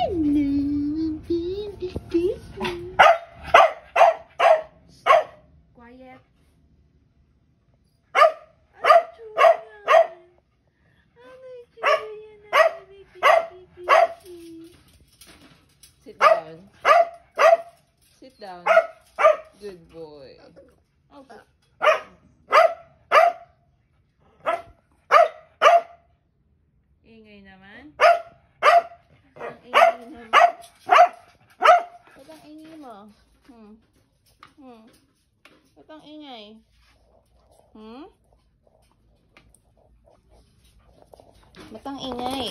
Quiet. Sit down. Sit down. Good boy. Okay. Ingay naman. Ang ingay naman. Ba't ang ingay mo? Ba't ang ingay? Ba't ang ingay?